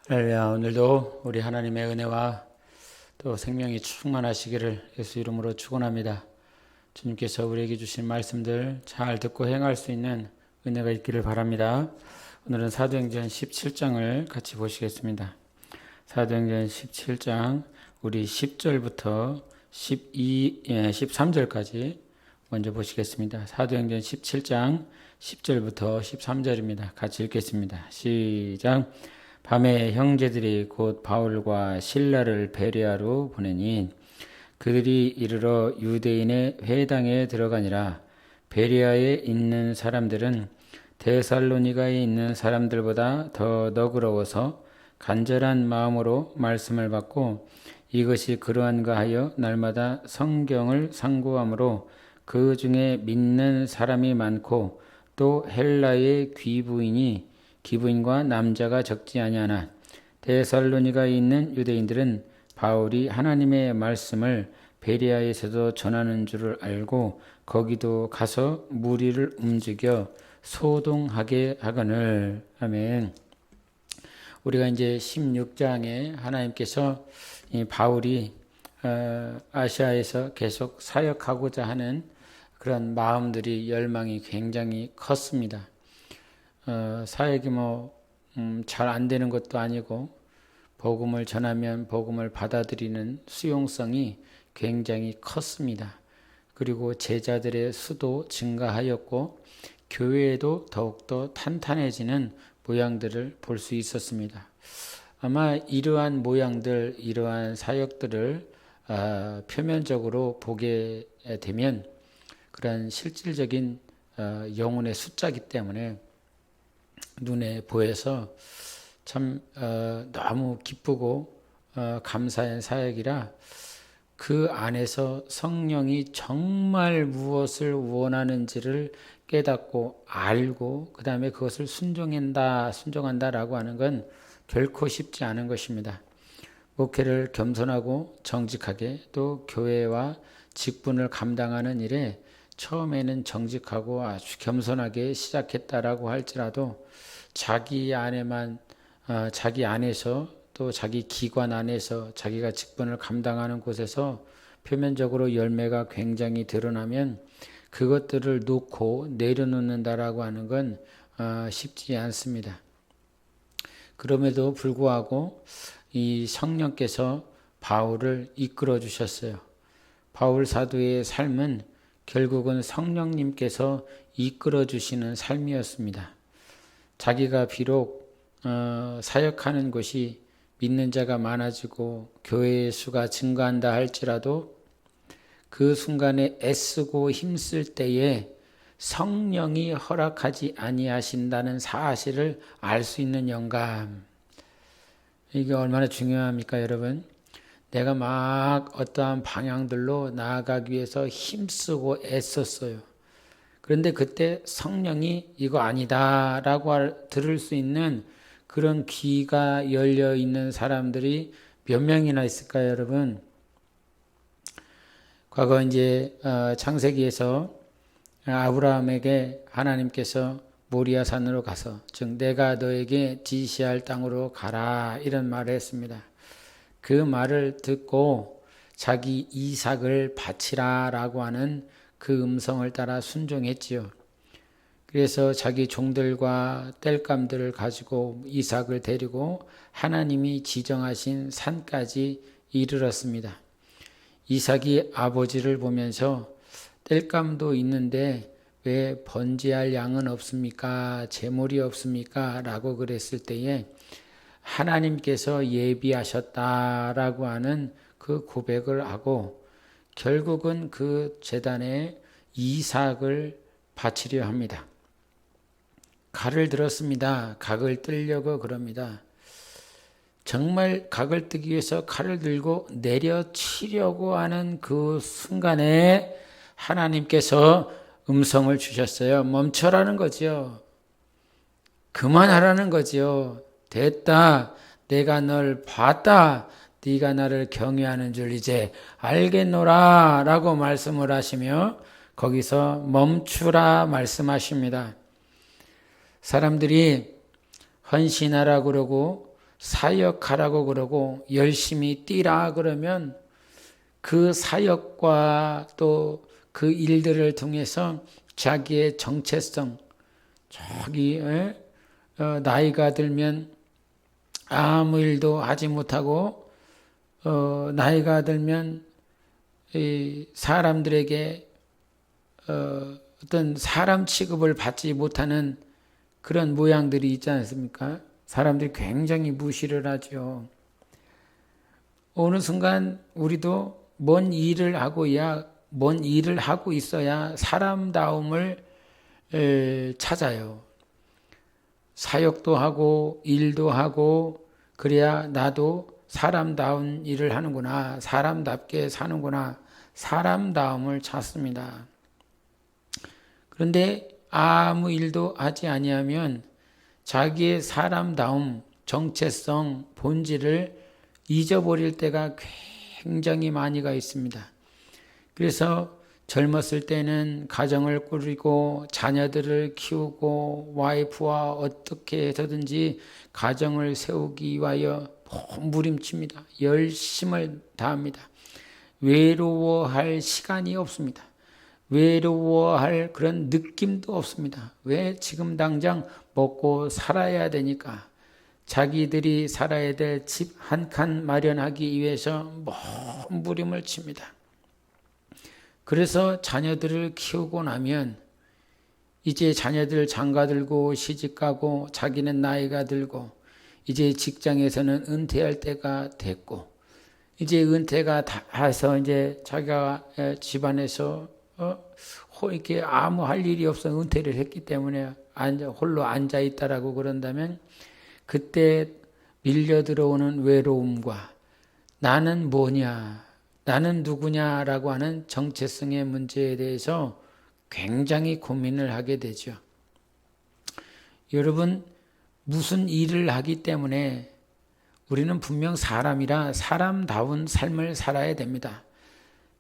할렐루야. 오늘도 우리 하나님의 은혜와 또 생명이 충만하시기를 예수 이름으로 축원합니다. 주님께서 우리에게 주신 말씀들 잘 듣고 행할 수 있는 은혜가 있기를 바랍니다. 오늘은 사도행전 17장을 같이 보시겠습니다. 사도행전 17장 우리 10절부터 13절까지 먼저 보시겠습니다. 사도행전 17장 10절부터 13절입니다. 같이 읽겠습니다. 시작. 밤에 형제들이 곧 바울과 실라를 베레아로 보내니 그들이 이르러 유대인의 회당에 들어가니라. 베레아에 있는 사람들은 데살로니가에 있는 사람들보다 더 너그러워서 간절한 마음으로 말씀을 받고 이것이 그러한가 하여 날마다 성경을 상고함으로 그 중에 믿는 사람이 많고 또 헬라의 귀부인과 남자가 적지 아니하나 데살로니가에 있는 유대인들은 바울이 하나님의 말씀을 베레아에서도 전하는 줄을 알고 거기도 가서 무리를 움직여 소동하게 하거늘. 아멘. 우리가 이제 16장에 하나님께서 이 바울이 아시아에서 계속 사역하고자 하는 그런 마음들이 열망이 굉장히 컸습니다. 사역이 잘 안 되는 것도 아니고 복음을 전하면 복음을 받아들이는 수용성이 굉장히 컸습니다. 그리고 제자들의 수도 증가하였고 교회도 더욱더 탄탄해지는 모양들을 볼 수 있었습니다. 아마 이러한 모양들, 이러한 사역들을 표면적으로 보게 되면 그런 실질적인 영혼의 숫자이기 때문에 눈에 보여서 참 너무 기쁘고 감사한 사역이라 그 안에서 성령이 정말 무엇을 원하는지를 깨닫고 알고 그 다음에 그것을 순종한다라고 하는 건 결코 쉽지 않은 것입니다. 목회를 겸손하고 정직하게 또 교회와 직분을 감당하는 일에 처음에는 정직하고 아주 겸손하게 시작했다라고 할지라도 자기 안에서 또 자기 기관 안에서 자기가 직분을 감당하는 곳에서 표면적으로 열매가 굉장히 드러나면 그것들을 놓고 내려놓는다라고 하는 건 쉽지 않습니다. 그럼에도 불구하고 이 성령께서 바울을 이끌어 주셨어요. 바울 사도의 삶은 결국은 성령님께서 이끌어 주시는 삶이었습니다. 자기가 비록 사역하는 곳이 믿는 자가 많아지고 교회의 수가 증가한다 할지라도 그 순간에 애쓰고 힘쓸 때에 성령이 허락하지 아니하신다는 사실을 알 수 있는 영감. 이게 얼마나 중요합니까, 여러분? 내가 막 어떠한 방향들로 나아가기 위해서 힘쓰고 애썼어요. 그런데 그때 성령이 이거 아니다 라고 들을 수 있는 그런 귀가 열려 있는 사람들이 몇 명이나 있을까요, 여러분? 과거 이제 창세기에서 아브라함에게 하나님께서 모리아 산으로 가서 즉 내가 너에게 지시할 땅으로 가라 이런 말을 했습니다. 그 말을 듣고 자기 이삭을 바치라 라고 하는 그 음성을 따라 순종했지요. 그래서 자기 종들과 땔감들을 가지고 이삭을 데리고 하나님이 지정하신 산까지 이르렀습니다. 이삭이 아버지를 보면서 땔감도 있는데 왜 번제할 양은 없습니까? 제물이 없습니까? 라고 그랬을 때에 하나님께서 예비하셨다라고 하는 그 고백을 하고 결국은 그 제단에 이삭을 바치려 합니다. 칼을 들었습니다. 각을 뜨려고 그럽니다. 정말 각을 뜨기 위해서 칼을 들고 내려치려고 하는 그 순간에 하나님께서 음성을 주셨어요. 멈춰라는 거죠. 그만하라는 거죠. 됐다. 내가 널 봤다. 네가 나를 경외하는 줄 이제 알겠노라 라고 말씀을 하시며 거기서 멈추라 말씀하십니다. 사람들이 헌신하라 그러고 사역하라고 그러고 열심히 뛰라 그러면 그 사역과 또 그 일들을 통해서 자기의 정체성, 나이가 들면 아무 일도 하지 못하고 나이가 들면 사람들에게 어떤 사람 취급을 받지 못하는 그런 모양들이 있지 않습니까? 사람들이 굉장히 무시를 하죠. 어느 순간 우리도 뭔 일을 하고 있어야 사람다움을 찾아요. 사역도 하고 일도 하고 그래야 나도 사람다운 일을 하는구나, 사람답게 사는구나, 사람다움을 찾습니다. 그런데 아무 일도 하지 아니하면 자기의 사람다움, 정체성, 본질을 잊어버릴 때가 굉장히 많이가 있습니다. 그래서 젊었을 때는 가정을 꾸리고 자녀들을 키우고 와이프와 어떻게 해서든지 가정을 세우기 위하여 몸부림칩니다. 열심을 다합니다. 외로워할 시간이 없습니다. 외로워할 그런 느낌도 없습니다. 왜? 지금 당장 먹고 살아야 되니까. 자기들이 살아야 될 집 한 칸 마련하기 위해서 몸부림을 칩니다. 그래서 자녀들을 키우고 나면 이제 자녀들 장가들고 시집가고 자기는 나이가 들고 이제 직장에서는 은퇴할 때가 됐고 이제 은퇴가 돼서 이제 자기가 집안에서 이렇게 아무 할 일이 없어 은퇴를 했기 때문에 홀로 앉아 있다라고 그런다면 그때 밀려 들어오는 외로움과 나는 뭐냐, 나는 누구냐라고 하는 정체성의 문제에 대해서 굉장히 고민을 하게 되죠. 여러분, 무슨 일을 하기 때문에 우리는 분명 사람이라 사람다운 삶을 살아야 됩니다.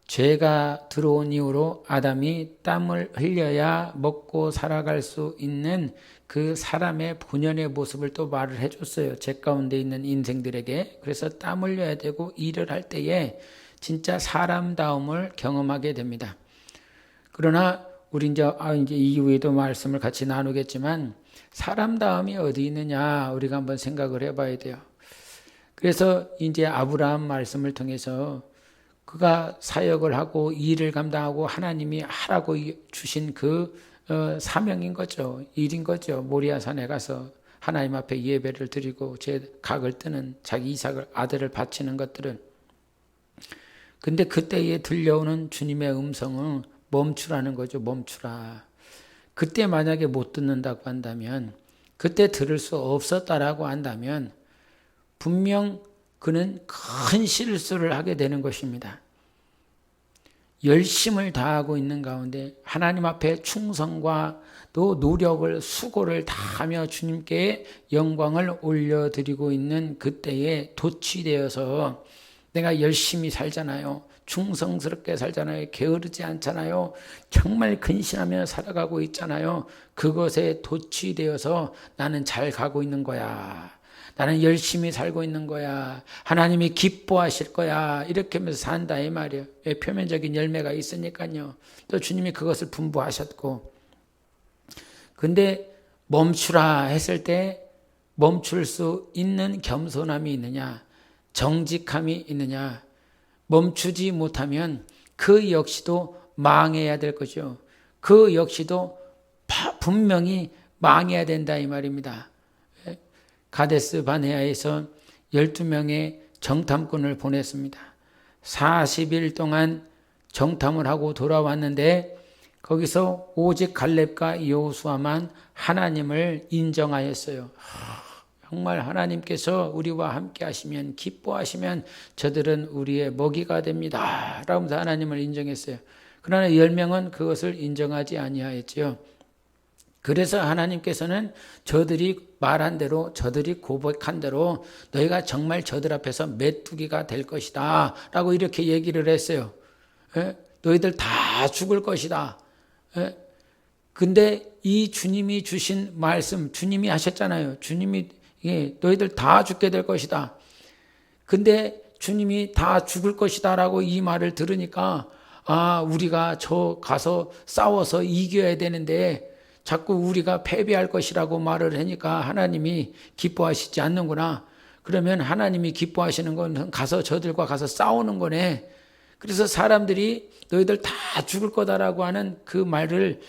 죄가 들어온 이후로 아담이 땀을 흘려야 먹고 살아갈 수 있는 그 사람의 본연의 모습을 또 말을 해줬어요. 죄 가운데 있는 인생들에게. 그래서 땀 흘려야 되고 일을 할 때에 진짜 사람다움을 경험하게 됩니다. 그러나 우리 이제 이후에도 말씀을 같이 나누겠지만 사람다움이 어디 있느냐 우리가 한번 생각을 해봐야 돼요. 그래서 이제 아브라함 말씀을 통해서 그가 사역을 하고 일을 감당하고 하나님이 하라고 주신 그 사명인 거죠. 일인 거죠. 모리아산에 가서 하나님 앞에 예배를 드리고 제 각을 뜨는 자기 이삭을 아들을 바치는 것들은. 근데 그때에 들려오는 주님의 음성은 멈추라는 거죠. 멈추라. 그때 만약에 못 듣는다고 한다면, 그때 들을 수 없었다라고 한다면 분명 그는 큰 실수를 하게 되는 것입니다. 열심을 다하고 있는 가운데 하나님 앞에 충성과 또 노력을 수고를 다하며 주님께 영광을 올려드리고 있는 그때에 도취되어서 내가 열심히 살잖아요. 충성스럽게 살잖아요. 게으르지 않잖아요. 정말 근신하며 살아가고 있잖아요. 그것에 도취되어서 나는 잘 가고 있는 거야. 나는 열심히 살고 있는 거야. 하나님이 기뻐하실 거야. 이렇게 하면서 산다 이 말이에요. 표면적인 열매가 있으니까요. 또 주님이 그것을 분부하셨고. 근데 멈추라 했을 때 멈출 수 있는 겸손함이 있느냐, 정직함이 있느냐. 멈추지 못하면 그 역시도 망해야 될 거죠. 그 역시도 분명히 망해야 된다 이 말입니다. 가데스 바네아에서 12명의 정탐꾼을 보냈습니다. 40일 동안 정탐을 하고 돌아왔는데 거기서 오직 갈렙과 여호수아만 하나님을 인정하였어요. 정말 하나님께서 우리와 함께 하시면, 기뻐하시면 저들은 우리의 먹이가 됩니다 라면서 하나님을 인정했어요. 그러나 10명은 그것을 인정하지 아니하였죠. 그래서 하나님께서는 저들이 말한 대로, 저들이 고백한 대로 너희가 정말 저들 앞에서 메뚜기가 될 것이다 라고 이렇게 얘기를 했어요. 너희들 다 죽을 것이다. 근데 이 주님이 주신 말씀, 주님이 하셨잖아요. 주님이 예, 너희들 다 죽게 될 것이다. 근데 주님이 다 죽을 것이다 라고 이 말을 들으니까 우리가 저 가서 싸워서 이겨야 되는데 자꾸 우리가 패배할 것이라고 말을 하니까 하나님이 기뻐하시지 않는구나. 그러면 하나님이 기뻐하시는 건 가서 저들과 가서 싸우는 거네. 그래서 사람들이 너희들 다 죽을 거다라고 하는 그 말을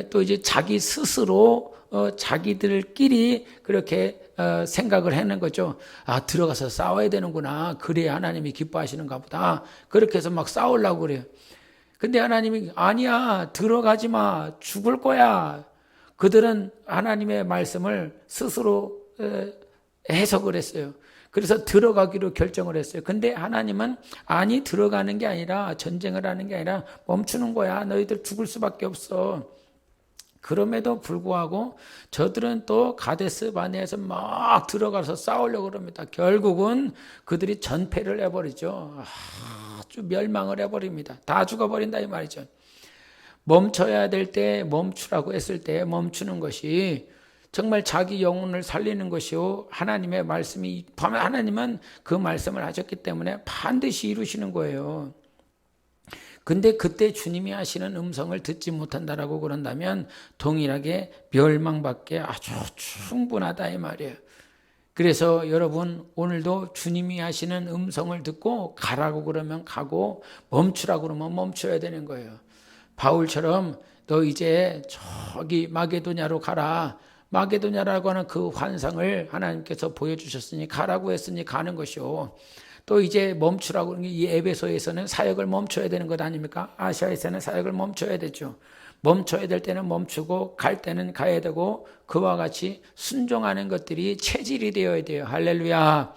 또 이제 자기 스스로 자기들끼리 그렇게 생각을 하는 거죠. 들어가서 싸워야 되는구나. 그래야 하나님이 기뻐하시는가 보다. 그렇게 해서 막 싸우려고 그래요. 근데 하나님이 아니야. 들어가지 마. 죽을 거야. 그들은 하나님의 말씀을 스스로 해석을 했어요. 그래서 들어가기로 결정을 했어요. 근데 하나님은 아니 들어가는 게 아니라 전쟁을 하는 게 아니라 멈추는 거야. 너희들 죽을 수밖에 없어. 그럼에도 불구하고 저들은 또 가데스 바네아에서 막 들어가서 싸우려고 그럽니다. 결국은 그들이 전패를 해버리죠. 아주 멸망을 해버립니다. 다 죽어버린다 이 말이죠. 멈춰야 될 때 멈추라고 했을 때 멈추는 것이 정말 자기 영혼을 살리는 것이요. 하나님의 말씀이, 하나님은 그 말씀을 하셨기 때문에 반드시 이루시는 거예요. 근데 그때 주님이 하시는 음성을 듣지 못한다라고 그런다면 동일하게 멸망밖에 아주 충분하다 이 말이에요. 그래서 여러분 오늘도 주님이 하시는 음성을 듣고 가라고 그러면 가고 멈추라고 그러면 멈춰야 되는 거예요. 바울처럼 너 이제 저기 마게도냐로 가라. 마게도냐라고 하는 그 환상을 하나님께서 보여주셨으니 가라고 했으니 가는 것이요. 또 이제 멈추라고 하는 게 이 에베소에서는 사역을 멈춰야 되는 것 아닙니까? 아시아에서는 사역을 멈춰야 되죠. 멈춰야 될 때는 멈추고 갈 때는 가야 되고 그와 같이 순종하는 것들이 체질이 되어야 돼요. 할렐루야.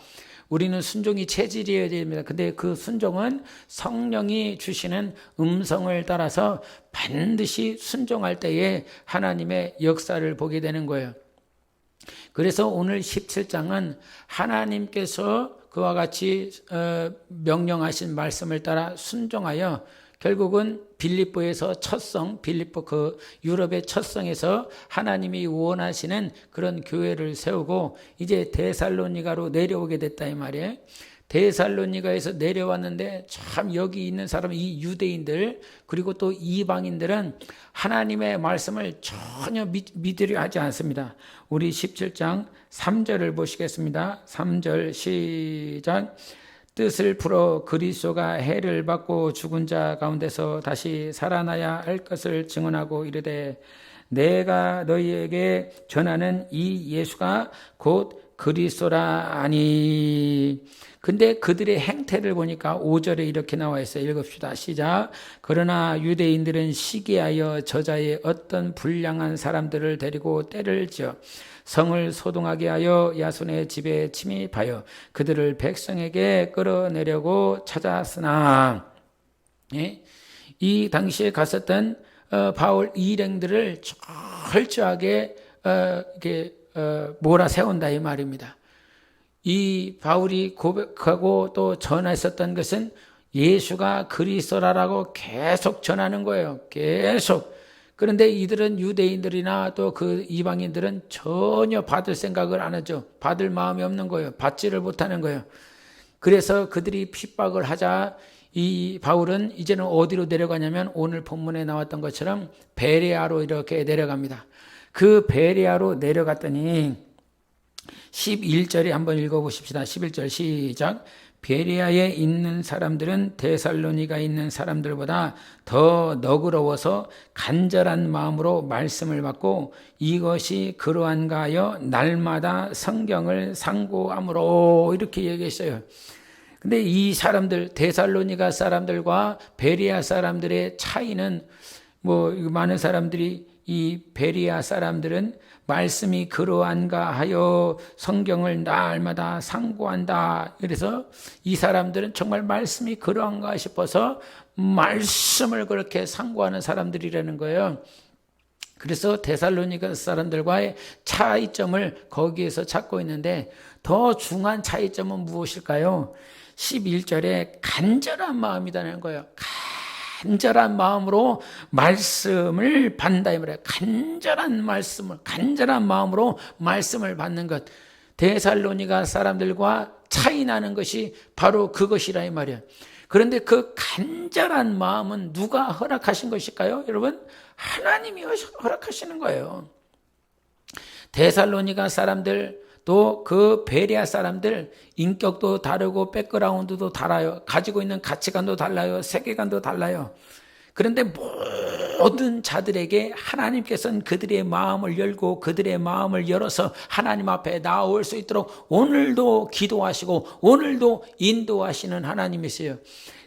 우리는 순종이 체질이어야 됩니다. 근데 그 순종은 성령이 주시는 음성을 따라서 반드시 순종할 때에 하나님의 역사를 보게 되는 거예요. 그래서 오늘 17장은 하나님께서 그와 같이 명령하신 말씀을 따라 순종하여 결국은 빌립보에서 첫성, 빌립보 그 유럽의 첫성에서 하나님이 원하시는 그런 교회를 세우고 이제 데살로니가로 내려오게 됐다 이 말이에요. 데살로니가에서 내려왔는데 참 여기 있는 사람 이 유대인들 그리고 또 이방인들은 하나님의 말씀을 전혀 믿으려 하지 않습니다. 우리 17장 3절을 보시겠습니다. 3절 시작. 뜻을 풀어 그리스도가 해를 받고 죽은 자 가운데서 다시 살아나야 할 것을 증언하고 이르되 내가 너희에게 전하는 이 예수가 곧 그리스도라 하니. 근데 그들의 행태를 보니까 5절에 이렇게 나와 있어요. 읽읍시다. 시작. 그러나 유대인들은 시기하여 저자의 어떤 불량한 사람들을 데리고 때를 지어 성을 소동하게 하여 야손의 집에 침입하여 그들을 백성에게 끌어내려고 찾았으나 이 당시에 갔었던 바울 일행들을 철저하게 몰아세운다 이 말입니다. 이 바울이 고백하고 또 전했었던 것은 예수가 그리스도라고 계속 전하는 거예요. 계속. 그런데 이들은 유대인들이나 또 그 이방인들은 전혀 받을 생각을 안 하죠. 받을 마음이 없는 거예요. 받지를 못하는 거예요. 그래서 그들이 핍박을 하자 이 바울은 이제는 어디로 내려가냐면 오늘 본문에 나왔던 것처럼 베레아로 이렇게 내려갑니다. 그 베레아로 내려갔더니 11절에 한번 읽어보십시다. 11절 시작. 베레아에 있는 사람들은 데살로니가에 있는 사람들보다 더 너그러워서 간절한 마음으로 말씀을 받고 이것이 그러한가 하여 날마다 성경을 상고함으로 이렇게 얘기했어요. 근데 이 사람들 데살로니가 사람들과 베레아 사람들의 차이는 많은 사람들이 이 베레아 사람들은 말씀이 그러한가 하여 성경을 날마다 상고한다. 그래서 이 사람들은 정말 말씀이 그러한가 싶어서 말씀을 그렇게 상고하는 사람들이라는 거예요. 그래서 데살로니가 사람들과의 차이점을 거기에서 찾고 있는데 더 중요한 차이점은 무엇일까요? 11절에 간절한 마음이라는 거예요. 간절한 마음으로 말씀을 받는다 이 말이에요. 간절한 마음으로 말씀을 받는 것. 데살로니가 사람들과 차이 나는 것이 바로 그것이라 이 말이에요. 그런데 그 간절한 마음은 누가 허락하신 것일까요? 여러분, 하나님이 허락하시는 거예요. 데살로니가 사람들, 또 그 베레아 사람들, 인격도 다르고 백그라운드도 달라요. 가지고 있는 가치관도 달라요. 세계관도 달라요. 그런데 모든 자들에게 하나님께서는 그들의 마음을 열고 그들의 마음을 열어서 하나님 앞에 나올 수 있도록 오늘도 기도하시고 오늘도 인도하시는 하나님이세요.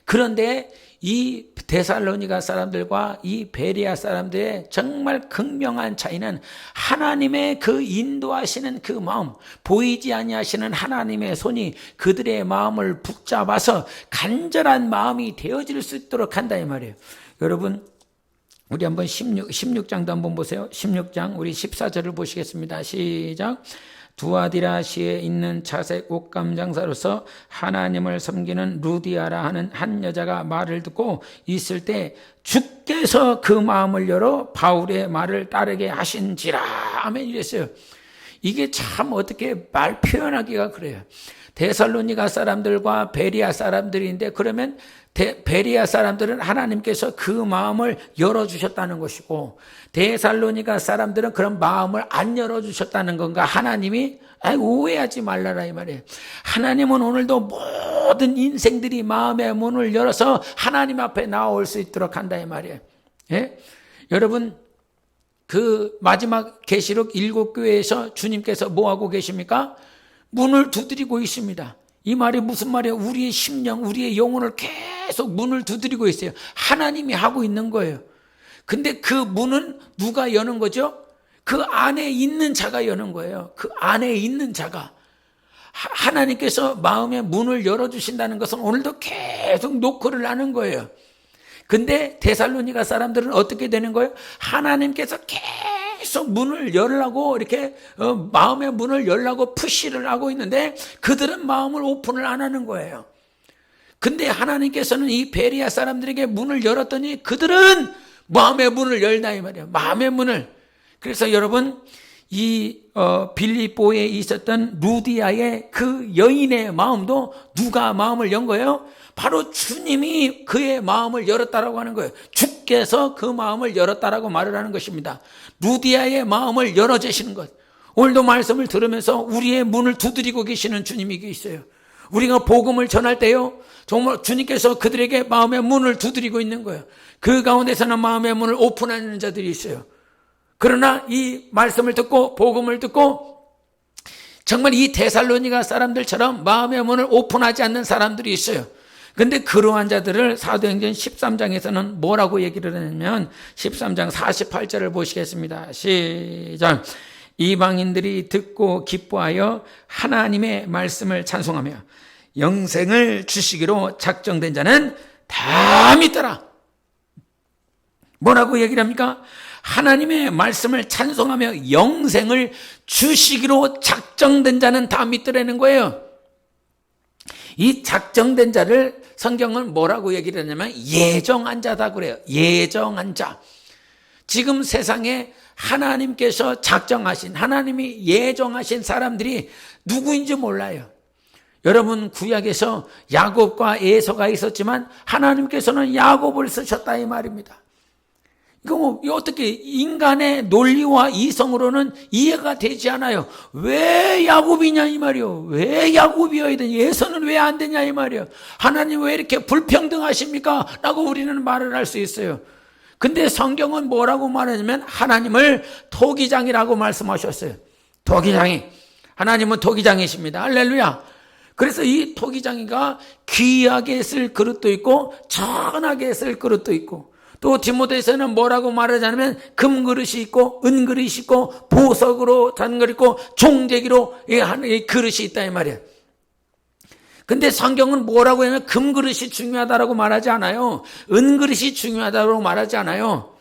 그런데 이 데살로니가 사람들과 이 베레아 사람들의 정말 극명한 차이는 하나님의 그 인도하시는 그 마음, 보이지 아니하시는 하나님의 손이 그들의 마음을 붙잡아서 간절한 마음이 되어질 수 있도록 한다 이 말이에요. 여러분, 우리 한번 16장도 한번 보세요. 16장 우리 14절을 보시겠습니다. 시작. 두아디라시에 있는 자색 옷감 장사로서 하나님을 섬기는 루디아라 하는 한 여자가 말을 듣고 있을 때 주께서 그 마음을 열어 바울의 말을 따르게 하신지라. 아멘. 이랬어요. 이게 참 어떻게 말 표현하기가 그래요. 데살로니가 사람들과 베레아 사람들인데, 그러면 베레아 사람들은 하나님께서 그 마음을 열어주셨다는 것이고, 데살로니가 사람들은 그런 마음을 안 열어주셨다는 건가? 하나님이 오해하지 말라라 이 말이에요. 하나님은 오늘도 모든 인생들이 마음의 문을 열어서 하나님 앞에 나올 수 있도록 한다 이 말이에요. 예? 여러분, 그 마지막 계시록 7교회에서 주님께서 뭐하고 계십니까? 문을 두드리고 있습니다. 이 말이 무슨 말이에요? 우리의 심령, 우리의 영혼을 계속 문을 두드리고 있어요. 하나님이 하고 있는 거예요. 근데 그 문은 누가 여는 거죠? 그 안에 있는 자가 여는 거예요. 그 안에 있는 자가. 하나님께서 마음의 문을 열어주신다는 것은 오늘도 계속 노크를 하는 거예요. 근데 데살로니가 사람들은 어떻게 되는 거예요? 하나님께서 계속 문을 열라고 이렇게 마음의 문을 열라고 푸시를 하고 있는데 그들은 마음을 오픈을 안 하는 거예요. 근데 하나님께서는 이 베레아 사람들에게 문을 열었더니 그들은 마음의 문을 열다 이 말이에요. 마음의 문을. 그래서 여러분, 이 빌립보에 있었던 루디아의 그 여인의 마음도 누가 마음을 연 거예요? 바로 주님이 그의 마음을 열었다라고 하는 거예요. 주께서 그 마음을 열었다라고 말을 하는 것입니다. 루디아의 마음을 열어주시는 것. 오늘도 말씀을 들으면서 우리의 문을 두드리고 계시는 주님이 계세요. 우리가 복음을 전할 때요, 정말 주님께서 그들에게 마음의 문을 두드리고 있는 거예요. 그 가운데서는 마음의 문을 오픈하는 자들이 있어요. 그러나 이 말씀을 듣고 복음을 듣고 정말 이 데살로니가 사람들처럼 마음의 문을 오픈하지 않는 사람들이 있어요. 근데 그러한 자들을 사도행전 13장에서는 뭐라고 얘기를 하냐면 13장 48절을 보시겠습니다. 시작. 이방인들이 듣고 기뻐하여 하나님의 말씀을 찬송하며 영생을 주시기로 작정된 자는 다 믿더라. 뭐라고 얘기를 합니까? 하나님의 말씀을 찬송하며 영생을 주시기로 작정된 자는 다 믿더라는 거예요. 이 작정된 자를 성경은 뭐라고 얘기를 하냐면 예정한 자다 그래요. 예정한 자. 지금 세상에 하나님께서 작정하신, 하나님이 예정하신 사람들이 누구인지 몰라요. 여러분, 구약에서 야곱과 에서가 있었지만 하나님께서는 야곱을 쓰셨다 이 말입니다. 이거 어떻게 인간의 논리와 이성으로는 이해가 되지 않아요. 왜 야곱이냐 이 말이요. 왜 야곱이어야 되냐. 에서는 왜 안 되냐 이 말이요. 하나님 왜 이렇게 불평등하십니까? 라고 우리는 말을 할 수 있어요. 근데 성경은 뭐라고 말하냐면 하나님을 토기장이라고 말씀하셨어요. 토기장이. 하나님은 토기장이십니다. 할렐루야. 그래서 이 토기장이가 귀하게 쓸 그릇도 있고 천하게 쓸 그릇도 있고, 또 디모데에서는 뭐라고 말하자면 금그릇이 있고 은그릇이 있고 보석으로 단 그릇 있고 종재기로 이 그릇이 있다 이 말이에요. 근데 성경은 뭐라고 하냐면 금그릇이 중요하다라고 말하지 않아요. 은그릇이 중요하다고 말하지 않아요.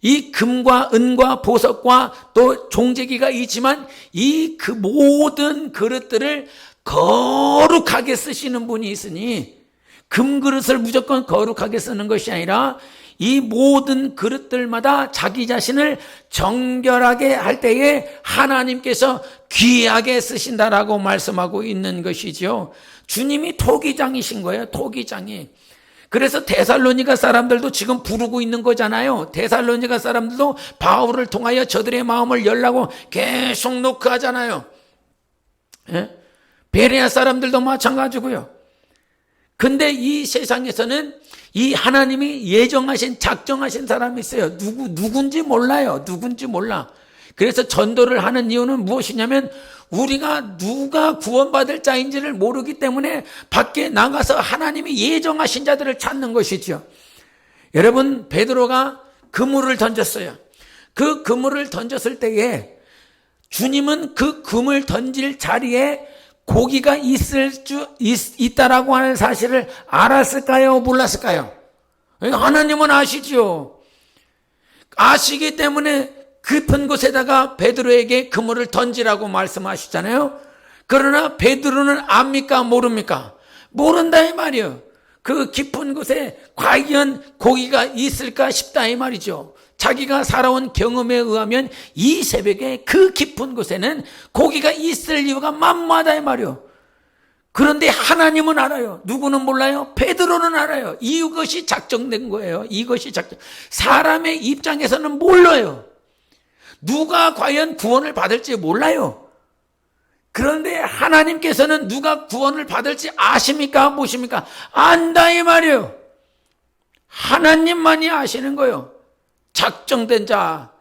이 금과 은과 보석과 또 종재기가 있지만 이 그 모든 그릇들을 거룩하게 쓰시는 분이 있으니, 금그릇을 무조건 거룩하게 쓰는 것이 아니라 이 모든 그릇들마다 자기 자신을 정결하게 할 때에 하나님께서 귀하게 쓰신다라고 말씀하고 있는 것이죠. 주님이 토기장이신 거예요. 토기장이. 그래서 데살로니가 사람들도 지금 부르고 있는 거잖아요. 데살로니가 사람들도 바울을 통하여 저들의 마음을 열라고 계속 노크하잖아요. 예? 베레아 사람들도 마찬가지고요. 근데 이 세상에서는 이 하나님이 예정하신, 작정하신 사람이 있어요. 누군지 몰라요. 누군지 몰라. 그래서 전도를 하는 이유는 무엇이냐면 우리가 누가 구원받을 자인지를 모르기 때문에 밖에 나가서 하나님이 예정하신 자들을 찾는 것이죠. 여러분, 베드로가 그물을 던졌어요. 그 그물을 던졌을 때에 주님은 그 그물 던질 자리에 고기가 있다라고 하는 사실을 알았을까요? 몰랐을까요? 하나님은 아시죠. 아시기 때문에 깊은 곳에다가 베드로에게 그물을 던지라고 말씀하시잖아요. 그러나 베드로는 압니까? 모릅니까? 모른다 이 말이에요. 그 깊은 곳에 과연 고기가 있을까 싶다 이 말이죠. 자기가 살아온 경험에 의하면 이 새벽에 그 깊은 곳에는 고기가 있을 이유가 만무하다 이 말이에요. 그런데 하나님은 알아요. 누구는 몰라요? 베드로는 알아요. 이것이 작정된 거예요. 이것이 작정. 사람의 입장에서는 몰라요. 누가 과연 구원을 받을지 몰라요. 그런데 하나님께서는 누가 구원을 받을지 아십니까? 모십니까? 안다 이 말이에요. 하나님만이 아시는 거예요. 작정된 자.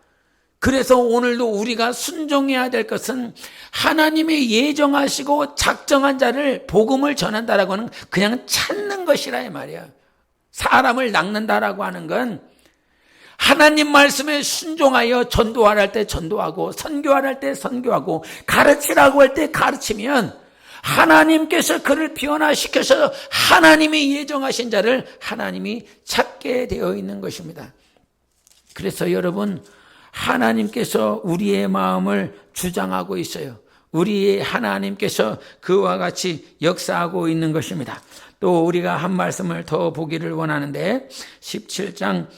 그래서 오늘도 우리가 순종해야 될 것은 하나님이 예정하시고 작정한 자를 복음을 전한다라고 하는 그냥 찾는 것이라 이 말이야. 사람을 낚는다라고 하는 건 하나님 말씀에 순종하여 전도하라 할 때 전도하고 선교하라 할 때 선교하고 가르치라고 할 때 가르치면 하나님께서 그를 변화시켜서 하나님이 예정하신 자를 하나님이 찾게 되어 있는 것입니다. 그래서 여러분, 하나님께서 우리의 마음을 주장하고 있어요. 우리의 하나님께서 그와 같이 역사하고 있는 것입니다. 또 우리가 한 말씀을 더 보기를 원하는데 17장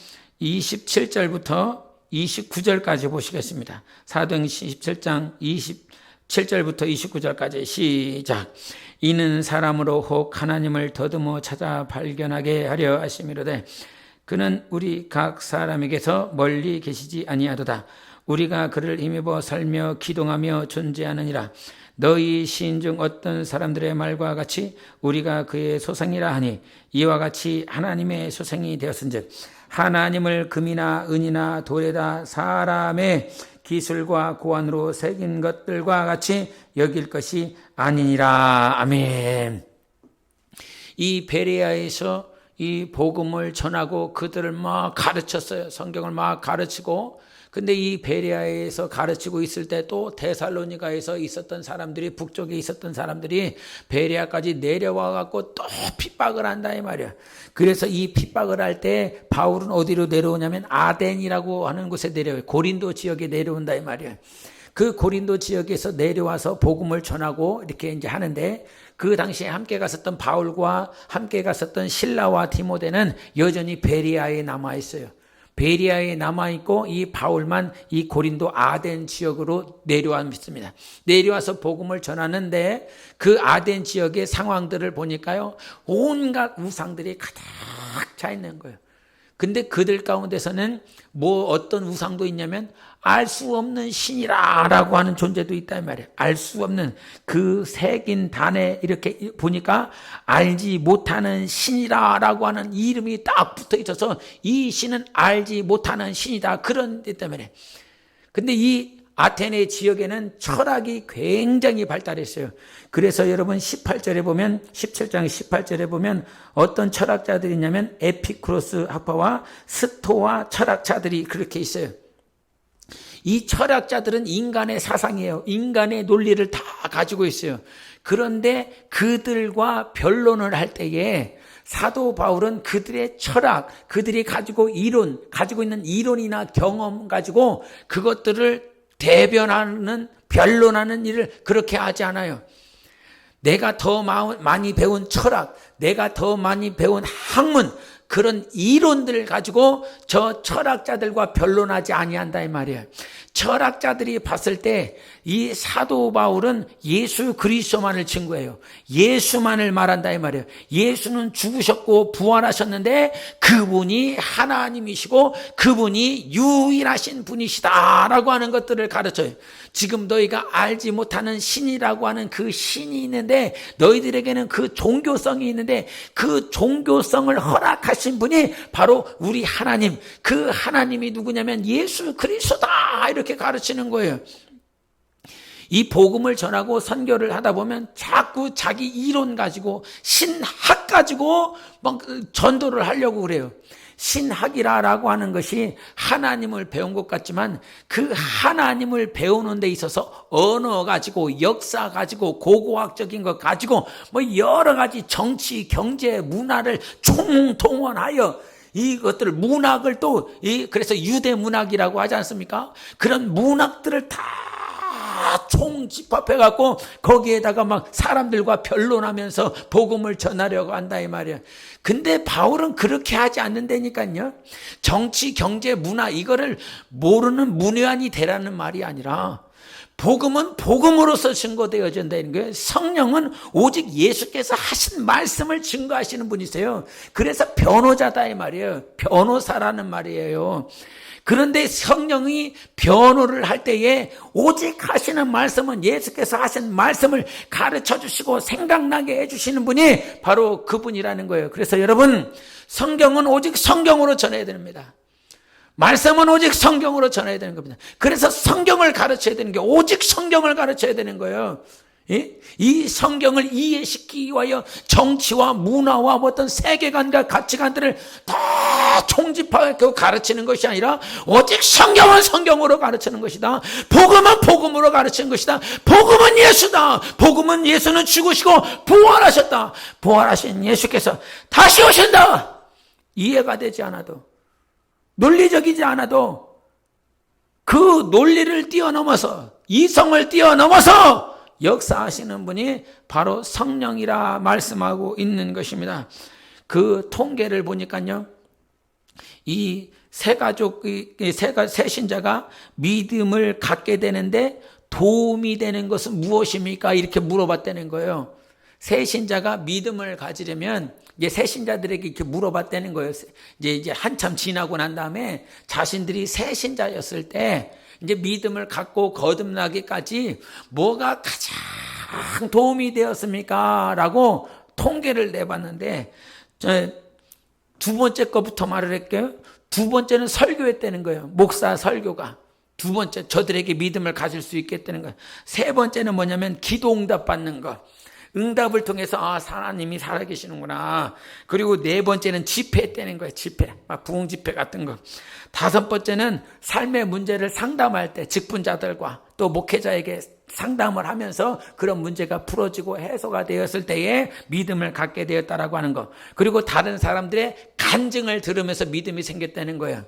27절부터 29절까지 보시겠습니다. 사도행전 17장 27절부터 29절까지 시작. 이는 사람으로 혹 하나님을 더듬어 찾아 발견하게 하려 하심이로되 그는 우리 각 사람에게서 멀리 계시지 아니하도다. 우리가 그를 힘입어 살며 기동하며 존재하느니라. 너희 시인 중 어떤 사람들의 말과 같이 우리가 그의 소생이라 하니 이와 같이 하나님의 소생이 되었은즉 하나님을 금이나 은이나 돌에다 사람의 기술과 고안으로 새긴 것들과 같이 여길 것이 아니니라. 아멘. 이 베레아에서 이 복음을 전하고 그들을 막 가르쳤어요. 성경을 막 가르치고. 근데 이 베레아에서 가르치고 있을 때 또 데살로니가에서 있었던 사람들이, 북쪽에 있었던 사람들이 베레아까지 내려와 갖고 또 핍박을 한다 이 말이야. 그래서 이 핍박을 할 때 바울은 어디로 내려오냐면 아덴이라고 하는 곳에 내려와요. 고린도 지역에 내려온다 이 말이야. 그 고린도 지역에서 내려와서 복음을 전하고 이렇게 이제 하는데, 그 당시에 함께 갔었던 바울과 함께 갔었던 실라와 디모데는 여전히 베레아에 남아 있어요. 베레아에 남아있고 이 바울만 이 고린도 아덴 지역으로 내려왔습니다. 내려와서 복음을 전하는데 그 아덴 지역의 상황들을 보니까요, 온갖 우상들이 가득 차 있는 거예요. 근데 그들 가운데서는 뭐 어떤 우상도 있냐면 알 수 없는 신이라고 하는 존재도 있다 이 말이에요. 알 수 없는, 그 새긴 단에 이렇게 보니까 알지 못하는 신이라고 하는 이름이 딱 붙어 있어서 이 신은 알지 못하는 신이다, 그런 데 때문에. 근데 이 아테네 지역에는 철학이 굉장히 발달했어요. 그래서 여러분 18절에 보면, 17장 18절에 보면 어떤 철학자들이 있냐면 에피쿠로스 학파와 스토아 철학자들이 그렇게 있어요. 이 철학자들은 인간의 사상이에요. 인간의 논리를 다 가지고 있어요. 그런데 그들과 변론을 할 때에 사도 바울은 그들의 철학, 그들이 가지고 있는 이론이나 경험 가지고 그것들을 대변하는, 변론하는 일을 그렇게 하지 않아요. 내가 더 많이 배운 철학, 내가 더 많이 배운 학문, 그런 이론들을 가지고 저 철학자들과 변론하지 아니한다 이 말이에요. 철학자들이 봤을 때 이 사도 바울은 예수 그리스도만을 증거해요. 예수만을 말한다 이 말이에요. 예수는 죽으셨고 부활하셨는데 그분이 하나님이시고 그분이 유일하신 분이시다라고 하는 것들을 가르쳐요. 지금 너희가 알지 못하는 신이라고 하는 그 신이 있는데 너희들에게는 그 종교성이 있는데 그 종교성을 허락하신 분이 바로 우리 하나님, 그 하나님이 누구냐면 예수 그리스도다 이렇게 가르치는 거예요. 이 복음을 전하고 선교를 하다 보면 자꾸 자기 이론 가지고 신학 가지고 막 전도를 하려고 그래요. 신학이라고 하는 것이 하나님을 배운 것 같지만 그 하나님을 배우는 데 있어서 언어 가지고 역사 가지고 고고학적인 것 가지고 뭐 여러 가지 정치, 경제, 문화를 총동원하여 이것들을 문학을 또 그래서 유대 문학이라고 하지 않습니까? 그런 문학들을 다 총집합해 갖고 거기에다가 막 사람들과 변론하면서 복음을 전하려고 한다 이 말이야. 근데 바울은 그렇게 하지 않는다니까요. 정치, 경제, 문화 이거를 모르는 문외한이 되라는 말이 아니라 복음은 복음으로서 증거되어진다는 거예요. 성령은 오직 예수께서 하신 말씀을 증거하시는 분이세요. 그래서 변호자다 이 말이에요. 변호사라는 말이에요. 그런데 성령이 변호를 할 때에 오직 하시는 말씀은 예수께서 하신 말씀을 가르쳐 주시고 생각나게 해주시는 분이 바로 그분이라는 거예요. 그래서 여러분, 성경은 오직 성경으로 전해야 됩니다. 말씀은 오직 성경으로 전해야 되는 겁니다. 그래서 성경을 가르쳐야 되는 게 오직 성경을 가르쳐야 되는 거예요. 이 성경을 이해시키기 위하여 정치와 문화와 어떤 세계관과 가치관들을 다 총집하고 가르치는 것이 아니라 오직 성경은 성경으로 가르치는 것이다. 복음은 복음으로 가르치는 것이다. 복음은 예수다. 복음은 예수는 죽으시고 부활하셨다. 부활하신 예수께서 다시 오신다. 이해가 되지 않아도, 논리적이지 않아도 그 논리를 뛰어넘어서, 이성을 뛰어넘어서 역사하시는 분이 바로 성령이라 말씀하고 있는 것입니다. 그 통계를 보니까요, 이 세 신자가 믿음을 갖게 되는데 도움이 되는 것은 무엇입니까? 이렇게 물어봤다는 거예요. 새 신자가 믿음을 가지려면 이제 새 신자들에게 이렇게 물어봤다는 거예요. 이제 한참 지나고 난 다음에 자신들이 새 신자였을 때 이제 믿음을 갖고 거듭나기까지 뭐가 가장 도움이 되었습니까? 라고 통계를 내봤는데 두 번째 거부터 말을 할게요. 두 번째는 설교했다는 거예요. 목사 설교가. 두 번째, 저들에게 믿음을 가질 수 있겠다는 거예요. 세 번째는 뭐냐면 기도 응답 받는 거. 응답을 통해서 하나님이 살아계시는구나. 그리고 네 번째는 집회했다는 거예요. 집회, 부흥 집회 같은 거. 다섯 번째는 삶의 문제를 상담할 때 직분자들과 또 목회자에게 상담을 하면서 그런 문제가 풀어지고 해소가 되었을 때에 믿음을 갖게 되었다라고 하는 거. 그리고 다른 사람들의 간증을 들으면서 믿음이 생겼다는 거예요.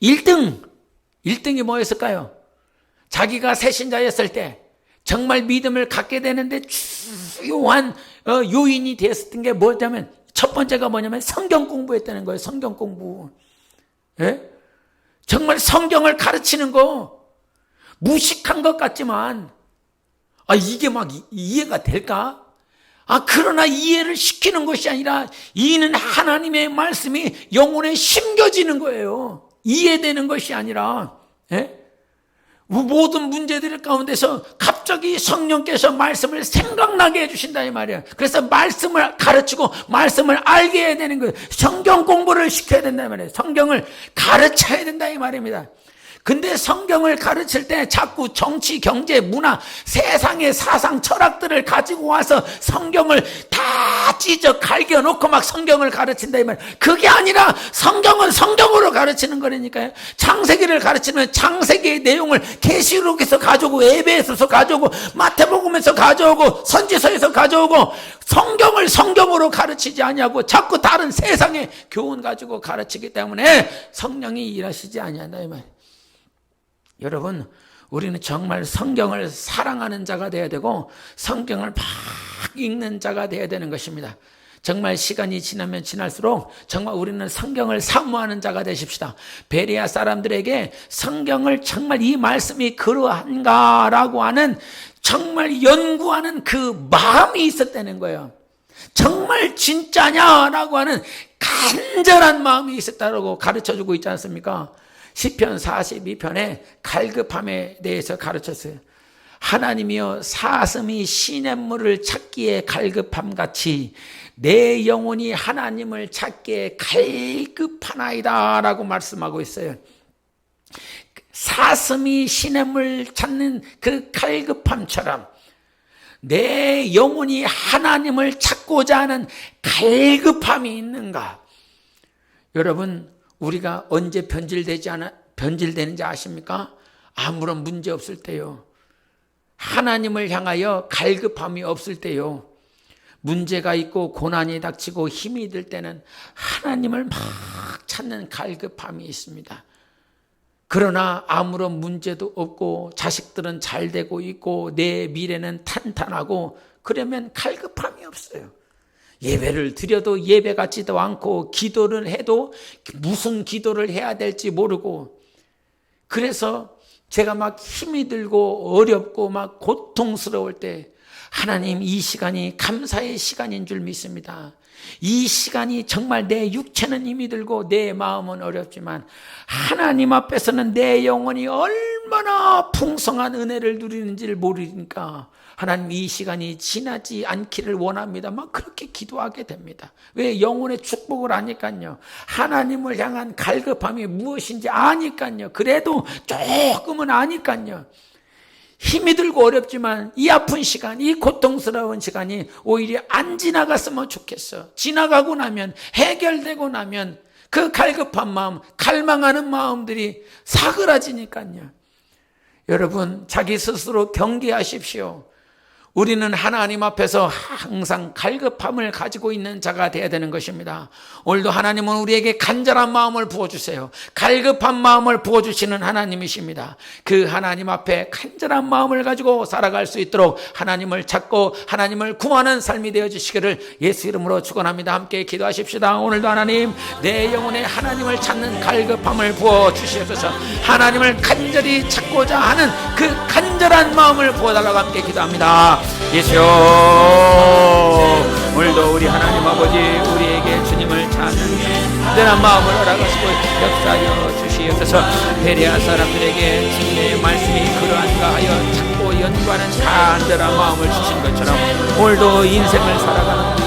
1등이 뭐였을까요? 자기가 새신자였을 때 정말 믿음을 갖게 되는데 주요한 요인이 되었던 게 뭐냐면 첫 번째가 뭐냐면 성경 공부했다는 거예요. 성경 공부. 예? 정말 성경을 가르치는 거 무식한 것 같지만 이게 막 이해가 될까? 그러나 이해를 시키는 것이 아니라 이는 하나님의 말씀이 영혼에 심겨지는 거예요. 이해되는 것이 아니라 모든 문제들 가운데서 갑자기 성령께서 말씀을 생각나게 해주신다 이 말이에요. 그래서 말씀을 가르치고 말씀을 알게 해야 되는 거예요. 성경 공부를 시켜야 된다 이 말이에요. 성경을 가르쳐야 된다 이 말입니다. 근데 성경을 가르칠 때 자꾸 정치, 경제, 문화, 세상의 사상, 철학들을 가지고 와서 성경을 다 찢어 갈겨놓고 막 성경을 가르친다 이 말이에요. 그게 아니라 성경은 성경으로 가르치는 거라니까요. 창세기를 가르치면 창세기의 내용을 계시록에서 가져오고 에베소서 가져오고 마태복음에서 가져오고 선지서에서 가져오고 성경을 성경으로 가르치지 아니하고 자꾸 다른 세상의 교훈 가지고 가르치기 때문에 성령이 일하시지 아니한다 이 말이에요. 여러분, 우리는 정말 성경을 사랑하는 자가 되어야 되고 성경을 막 읽는 자가 되어야 되는 것입니다. 정말 시간이 지나면 지날수록 정말 우리는 성경을 사모하는 자가 되십시다. 베레아 사람들에게 성경을 정말 이 말씀이 그러한가라고 하는 정말 연구하는 그 마음이 있었다는 거예요. 정말 진짜냐라고 하는 간절한 마음이 있었다고 가르쳐주고 있지 않습니까? 시편 42편에 갈급함에 대해서 가르쳤어요. 하나님이여 사슴이 시냇물을 찾기에 갈급함같이 내 영혼이 하나님을 찾기에 갈급하나이다 라고 말씀하고 있어요. 사슴이 시냇물 찾는 그 갈급함처럼 내 영혼이 하나님을 찾고자 하는 갈급함이 있는가? 여러분, 우리가 언제 변질되는지 아십니까? 아무런 문제 없을 때요. 하나님을 향하여 갈급함이 없을 때요. 문제가 있고 고난이 닥치고 힘이 들 때는 하나님을 막 찾는 갈급함이 있습니다. 그러나 아무런 문제도 없고 자식들은 잘 되고 있고 내 미래는 탄탄하고 그러면 갈급함이 없어요. 예배를 드려도 예배 같지도 않고 기도를 해도 무슨 기도를 해야 될지 모르고, 그래서 제가 막 힘이 들고 어렵고 막 고통스러울 때 하나님, 이 시간이 감사의 시간인 줄 믿습니다. 이 시간이 정말 내 육체는 힘이 들고 내 마음은 어렵지만 하나님 앞에서는 내 영혼이 얼마나 풍성한 은혜를 누리는지를 모르니까 하나님, 이 시간이 지나지 않기를 원합니다. 막 그렇게 기도하게 됩니다. 왜? 영혼의 축복을 아니까요. 하나님을 향한 갈급함이 무엇인지 아니까요. 그래도 조금은 아니까요. 힘이 들고 어렵지만 이 아픈 시간, 이 고통스러운 시간이 오히려 안 지나갔으면 좋겠어. 지나가고 나면, 해결되고 나면 그 갈급한 마음, 갈망하는 마음들이 사그라지니까요. 여러분, 자기 스스로 경계하십시오. 우리는 하나님 앞에서 항상 갈급함을 가지고 있는 자가 되어야 되는 것입니다. 오늘도 하나님은 우리에게 간절한 마음을 부어주세요. 갈급한 마음을 부어주시는 하나님이십니다. 그 하나님 앞에 간절한 마음을 가지고 살아갈 수 있도록 하나님을 찾고 하나님을 구하는 삶이 되어주시기를 예수 이름으로 축원합니다. 함께 기도하십시다. 오늘도 하나님, 내 영혼에 하나님을 찾는 갈급함을 부어주시옵소서. 하나님을 간절히 찾고자 하는 그 간절한 마음을 부어달라고 함께 기도합니다. 예수여, 오늘도 우리 하나님 아버지, 우리에게 주님을 찾는 간절한 마음을 허락하시고 역사하여 주시옵소서. 베레아 사람들에게 주님의 말씀이 그러한가 하여 찾고 연구하는 간절한 마음을 주신 것처럼 오늘도 인생을 살아가는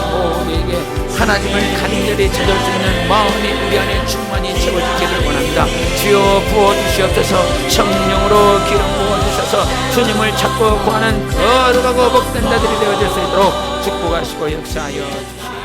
우리에게 하나님을 간절히 찾을 수 있는 마음이 우리 안에 충만히 채워지기를 원합니다. 주여, 부어주시옵소서. 성령으로 기름 부어주셔서 주님을 찾고 구하는 거룩하고 복된 자들이 되어질 수 있도록 축복하시고 역사하여 주시옵소서.